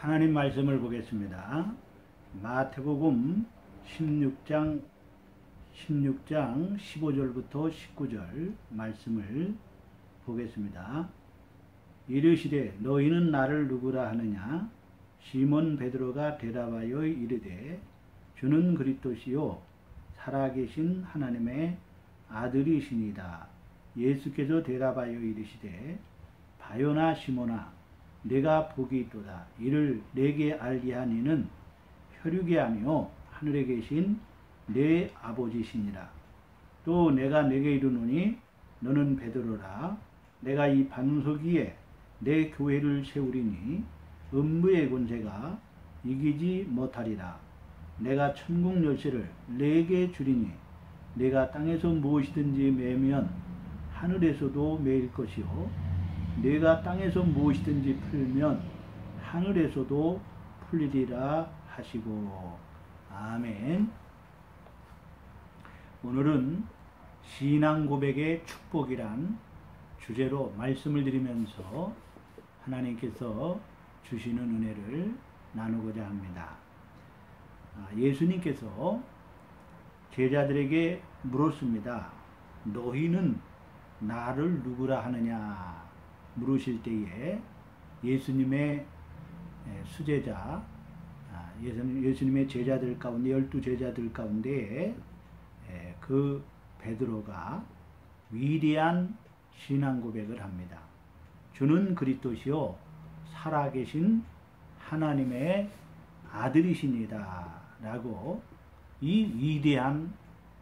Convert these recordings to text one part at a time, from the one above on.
하나님 말씀을 보겠습니다. 마태복음 16장 15절부터 19절 말씀을 보겠습니다. 이르시되 너희는 나를 누구라 하느냐? 시몬 베드로가 대답하여 이르되 주는 그리스도시요 살아계신 하나님의 아들이시니이다. 예수께서 대답하여 이르시되 바요나 시몬아 내가 복이 있도다. 이를 내게 알게 하니는 혈육이 아니요 하늘에 계신 내 아버지시니라. 또 내가 내게 이르노니 너는 베드로라. 내가 이 반석 위에 내 교회를 세우리니 음부의 권세가 이기지 못하리라. 내가 천국 열쇠를 내게 주리니 내가 땅에서 무엇이든지 매면 하늘에서도 매일 것이요 내가 땅에서 무엇이든지 풀면 하늘에서도 풀리리라 하시고. 아멘. 오늘은 신앙 고백의 축복이란 주제로 말씀을 드리면서 하나님께서 주시는 은혜를 나누고자 합니다. 예수님께서 제자들에게 물었습니다. 너희는 나를 누구라 하느냐? 물으실 때에 예수님의 수제자, 예수님의 제자들 가운데 12제자들 가운데 그 베드로가 위대한 신앙 고백을 합니다. 주는 그리스도시요 살아계신 하나님의 아들이시니다 라고 이 위대한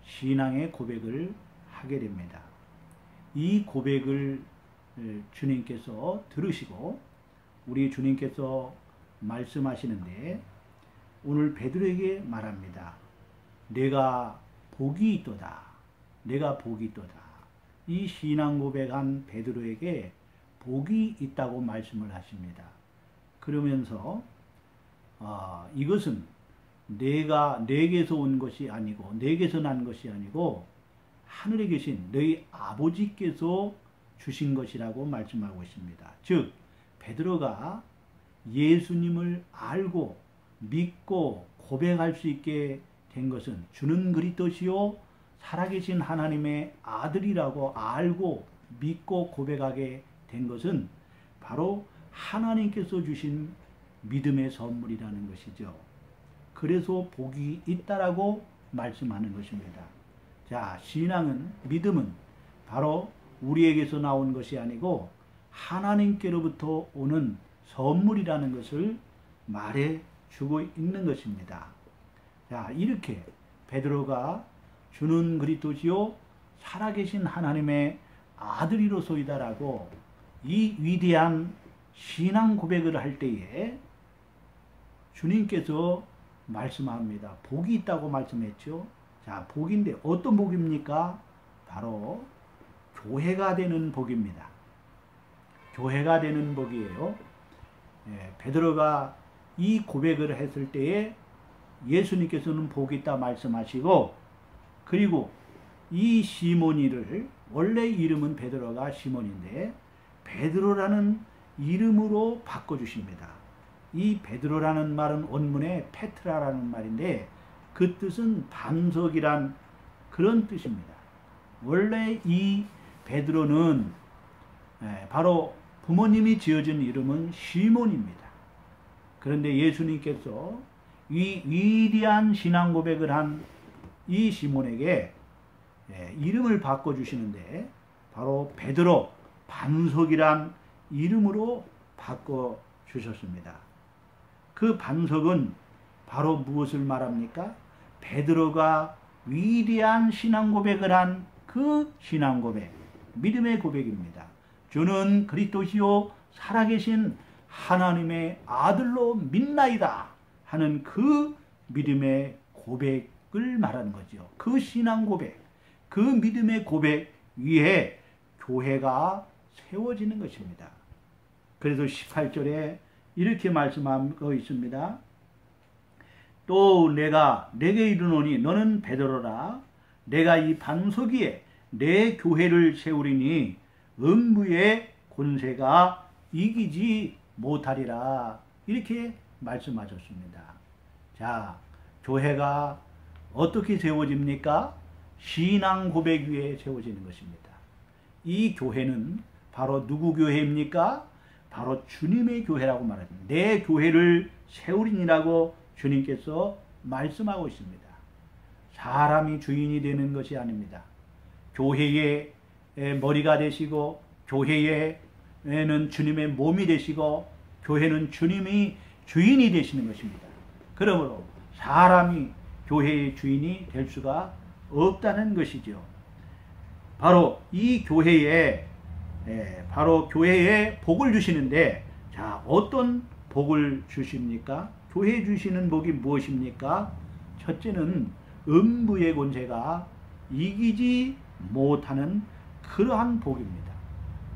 신앙의 고백을 하게 됩니다. 이 고백을 주님께서 들으시고 우리 주님께서 말씀하시는데 오늘 베드로에게 말합니다. 내가 복이 있도다. 내가 복이 있도다. 이 신앙 고백한 베드로에게 복이 있다고 말씀을 하십니다. 그러면서 이것은 내게서 온 것이 아니고 내게서 난 것이 아니고 하늘에 계신 너희 아버지께서 주신 것이라고 말씀하고 있습니다. 즉 베드로가 예수님을 알고 믿고 고백할 수 있게 된 것은 주는 그리스도시요 살아계신 하나님의 아들이라고 알고 믿고 고백하게 된 것은 바로 하나님께서 주신 믿음의 선물이라는 것이죠. 그래서 복이 있다라고 말씀하는 것입니다. 자, 신앙은, 믿음은 바로 우리에게서 나온 것이 아니고 하나님께로부터 오는 선물이라는 것을 말해 주고 있는 것입니다. 자, 이렇게 베드로가 주는 그리스도시요 살아계신 하나님의 아들이로소이다라고 이 위대한 신앙 고백을 할 때에 주님께서 말씀합니다. 복이 있다고 말씀했죠. 자, 복인데 어떤 복입니까? 바로 교회가 되는 복입니다. 교회가 되는 복이에요. 베드로가 이 고백을 했을 때에 예수님께서는 복이 있다 말씀하시고 그리고 이 시몬이를 원래 이름은 베드로가 시몬인데 베드로라는 이름으로 바꿔주십니다. 이 베드로라는 말은 원문에 페트라라는 말인데 그 뜻은 반석이란 그런 뜻입니다. 원래 이 베드로는 바로 부모님이 지어준 이름은 시몬입니다. 그런데 예수님께서 이 위대한 신앙 고백을 한 이 시몬에게 이름을 바꿔주시는데 바로 베드로 반석이란 이름으로 바꿔주셨습니다. 그 반석은 바로 무엇을 말합니까? 베드로가 위대한 신앙 고백을 한 그 신앙 고백, 믿음의 고백입니다. 주는 그리스도시요 살아계신 하나님의 아들로 믿나이다 하는 그 믿음의 고백을 말하는 거죠. 그 신앙 고백, 그 믿음의 고백 위에 교회가 세워지는 것입니다. 그래서 18절에 이렇게 말씀하고 있습니다. 또 내가 내게 이르노니 너는 베드로라. 내가 이 반석 위에 내 교회를 세우리니 음부의 권세가 이기지 못하리라. 이렇게 말씀하셨습니다. 자, 교회가 어떻게 세워집니까? 신앙 고백 위에 세워지는 것입니다. 이 교회는 바로 누구 교회입니까? 바로 주님의 교회라고 말합니다. 내 교회를 세우리니라고 주님께서 말씀하고 있습니다. 사람이 주인이 되는 것이 아닙니다. 교회의 머리가 되시고 교회에는 주님의 몸이 되시고 교회는 주님이 주인이 되시는 것입니다. 그러므로 사람이 교회의 주인이 될 수가 없다는 것이죠. 바로 이 교회에 복을 주시는데, 자, 어떤 복을 주십니까? 교회에 주시는 복이 무엇입니까? 첫째는 음부의 권세가 이기지 못하는 그러한 복입니다.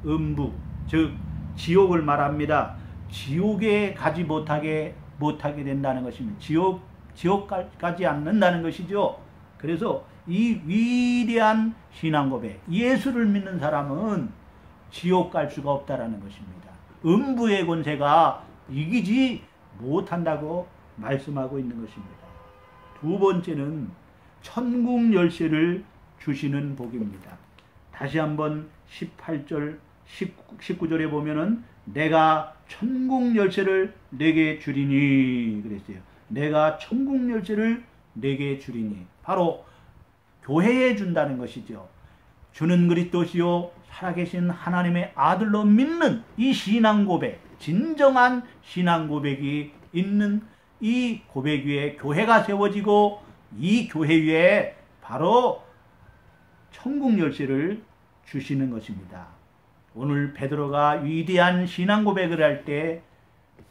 음부, 즉 지옥을 말합니다. 지옥에 가지 못하게 된다는 것입니다. 지옥까지 않는다는 것이죠. 그래서 이 위대한 신앙 고백, 예수를 믿는 사람은 지옥 갈 수가 없다라는 것입니다. 음부의 권세가 이기지 못한다고 말씀하고 있는 것입니다. 두 번째는 천국 열쇠를 주시는 복입니다. 다시 한번 18절, 19절에 보면은 내가 천국 열쇠를 내게 주리니 그랬어요. 내가 천국 열쇠를 내게 주리니. 바로 교회에 준다는 것이죠. 주는 그리스도시요 살아계신 하나님의 아들로 믿는 이 신앙 고백, 진정한 신앙 고백이 있는 이 고백 위에 교회가 세워지고 이 교회 위에 바로 천국 열쇠를 주시는 것입니다. 오늘 베드로가 위대한 신앙 고백을 할 때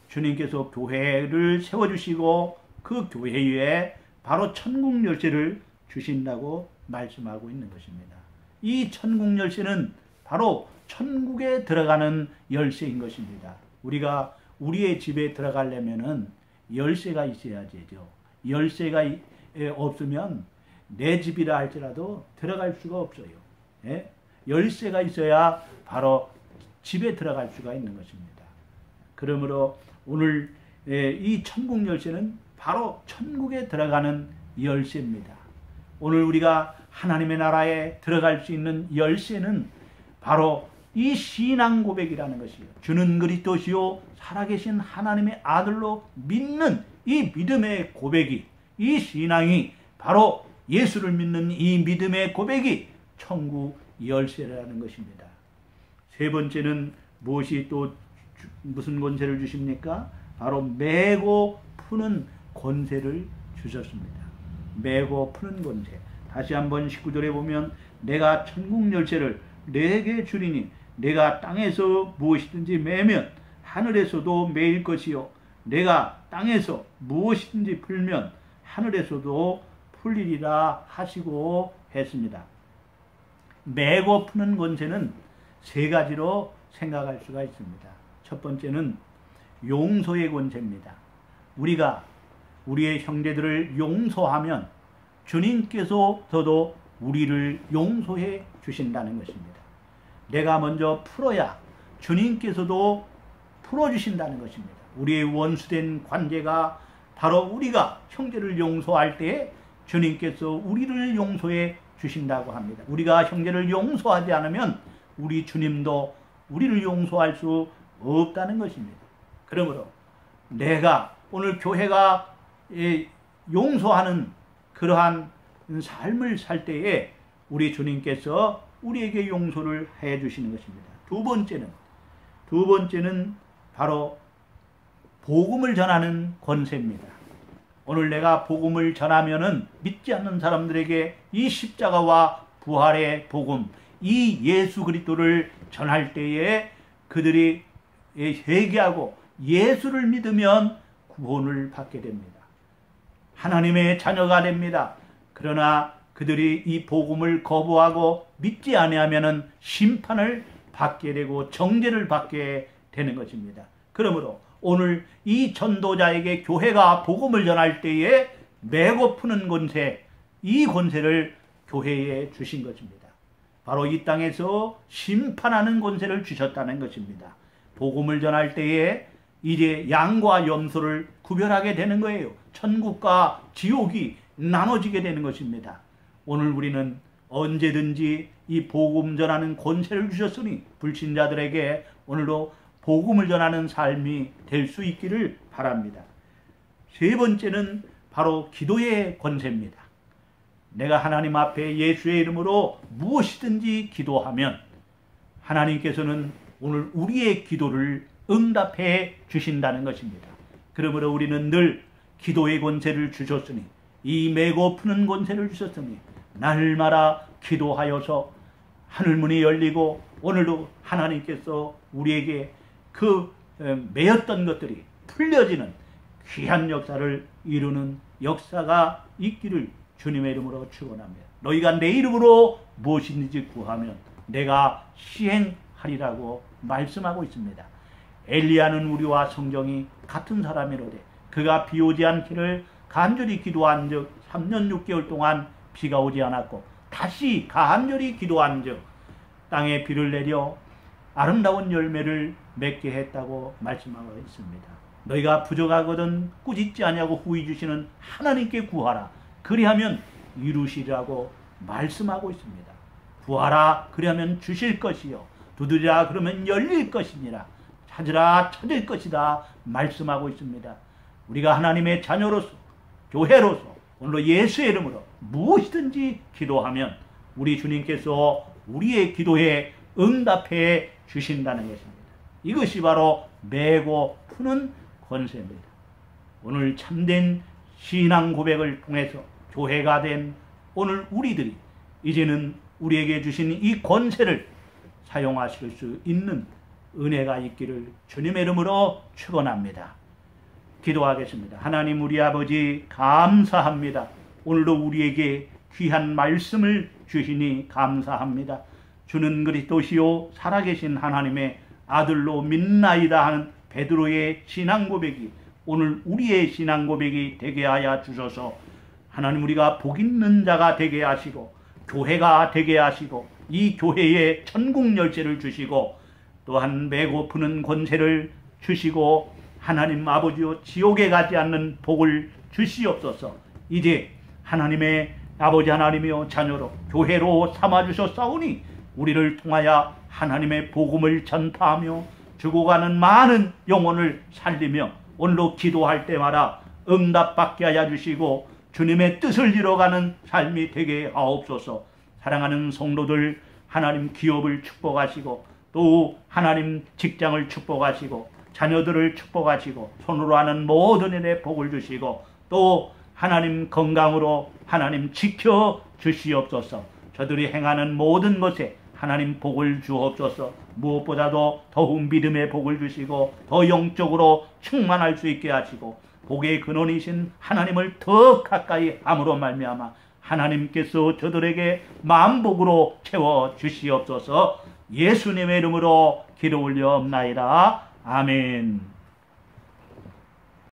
주님께서 교회를 세워주시고 그 교회 위에 바로 천국 열쇠를 주신다고 말씀하고 있는 것입니다. 이 천국 열쇠는 바로 천국에 들어가는 열쇠인 것입니다. 우리가 우리의 집에 들어가려면은 열쇠가 있어야 되죠. 열쇠가 없으면 내 집이라 할지라도 들어갈 수가 없어요. 예? 열쇠가 있어야 바로 집에 들어갈 수가 있는 것입니다. 그러므로 오늘 이 천국 열쇠는 바로 천국에 들어가는 열쇠입니다. 오늘 우리가 하나님의 나라에 들어갈 수 있는 열쇠는 바로 이 신앙 고백이라는 것이요. 주는 그리스도시요 살아계신 하나님의 아들로 믿는 이 믿음의 고백이, 이 신앙이 바로 예수를 믿는 이 믿음의 고백이 천국 열쇠라는 것입니다. 세 번째는 무엇이 또 무슨 권세를 주십니까? 바로 메고 푸는 권세를 주셨습니다. 메고 푸는 권세. 다시 한번 19절에 보면 내가 천국 열쇠를 내게 주리니 내가 땅에서 무엇이든지 매면 하늘에서도 매일 것이요 내가 땅에서 무엇이든지 풀면 하늘에서도 풀리리라 하시고 했습니다. 메고 푸는 권세는 세 가지로 생각할 수가 있습니다. 첫 번째는 용서의 권세입니다. 우리가 우리의 형제들을 용서하면 주님께서도 우리를 용서해 주신다는 것입니다. 내가 먼저 풀어야 주님께서도 풀어주신다는 것입니다. 우리의 원수된 관계가 바로 우리가 형제를 용서할 때 주님께서 우리를 용서해 주신다고 합니다. 우리가 형제를 용서하지 않으면 우리 주님도 우리를 용서할 수 없다는 것입니다. 그러므로 내가 오늘 교회가 용서하는 그러한 삶을 살 때에 우리 주님께서 우리에게 용서를 해 주시는 것입니다. 두 번째는 바로 복음을 전하는 권세입니다. 오늘 내가 복음을 전하면은 믿지 않는 사람들에게 이 십자가와 부활의 복음, 이 예수 그리스도를 전할 때에 그들이 회개하고 예수를 믿으면 구원을 받게 됩니다. 하나님의 자녀가 됩니다. 그러나 그들이 이 복음을 거부하고 믿지 아니하면은 심판을 받게 되고 정죄를 받게 되는 것입니다. 그러므로 오늘 이 전도자에게 교회가 복음을 전할 때에 메고 푸는 권세, 이 권세를 교회에 주신 것입니다. 바로 이 땅에서 심판하는 권세를 주셨다는 것입니다. 복음을 전할 때에 이제 양과 염소를 구별하게 되는 거예요. 천국과 지옥이 나눠지게 되는 것입니다. 오늘 우리는 언제든지 이 복음 전하는 권세를 주셨으니 불신자들에게 오늘도 복음을 전하는 삶이 될 수 있기를 바랍니다. 세 번째는 바로 기도의 권세입니다. 내가 하나님 앞에 예수의 이름으로 무엇이든지 기도하면 하나님께서는 오늘 우리의 기도를 응답해 주신다는 것입니다. 그러므로 우리는 늘 기도의 권세를 주셨으니, 이 메고 푸는 권세를 주셨으니 날마다 기도하여서 하늘문이 열리고 오늘도 하나님께서 우리에게 그 매였던 것들이 풀려지는 귀한 역사를 이루는 역사가 있기를 주님의 이름으로 축원합니다. 너희가 내 이름으로 무엇이든지 구하면 내가 시행하리라고 말씀하고 있습니다. 엘리야는 우리와 성경이 같은 사람이로되 그가 비 오지 않기를 간절히 기도한 즉 3년 6개월 동안 비가 오지 않았고 다시 간절히 기도한 즉 땅에 비를 내려 아름다운 열매를 맺게 했다고 말씀하고 있습니다. 너희가 부족하거든 꾸짖지 아니하고 후히 주시는 하나님께 구하라. 그리하면 이루시라고 말씀하고 있습니다. 구하라 그리하면 주실 것이요 두드리라 그러면 열릴 것이니라. 찾으라 찾을 것이다 말씀하고 있습니다. 우리가 하나님의 자녀로서 교회로서 오늘로 예수의 이름으로 무엇이든지 기도하면 우리 주님께서 우리의 기도에 응답해 주신다는 것입니다. 이것이 바로 메고 푸는 권세입니다. 오늘 참된 신앙 고백을 통해서 교회가 된 오늘 우리들이 이제는 우리에게 주신 이 권세를 사용하실 수 있는 은혜가 있기를 주님의 이름으로 축원합니다. 기도하겠습니다. 하나님 우리 아버지 감사합니다. 오늘도 우리에게 귀한 말씀을 주시니 감사합니다. 주는 그리스도시요 살아계신 하나님의 아들로 믿나이다 하는 베드로의 신앙 고백이 오늘 우리의 신앙 고백이 되게 하여 주셔서 하나님 우리가 복 있는 자가 되게 하시고 교회가 되게 하시고 이 교회에 천국 열쇠를 주시고 또한 메고 푸는 권세를 주시고 하나님 아버지여 지옥에 가지 않는 복을 주시옵소서. 이제 하나님의 아버지 하나님이여 자녀로 교회로 삼아주셨사오니 우리를 통하여 하나님의 복음을 전파하며 죽어가는 많은 영혼을 살리며 오늘도 기도할 때마다 응답받게 하여 주시고 주님의 뜻을 이뤄가는 삶이 되게 하옵소서. 사랑하는 성도들 하나님 기업을 축복하시고 또 하나님 직장을 축복하시고 자녀들을 축복하시고 손으로 하는 모든 일에 복을 주시고 또 하나님 건강으로 하나님 지켜 주시옵소서. 저들이 행하는 모든 것에 하나님 복을 주옵소서. 무엇보다도 더욱 믿음의 복을 주시고 더 영적으로 충만할 수 있게 하시고 복의 근원이신 하나님을 더 가까이 함으로 말미암아 하나님께서 저들에게 만복으로 채워 주시옵소서. 예수님의 이름으로 기도 올려옵나이다. 아멘.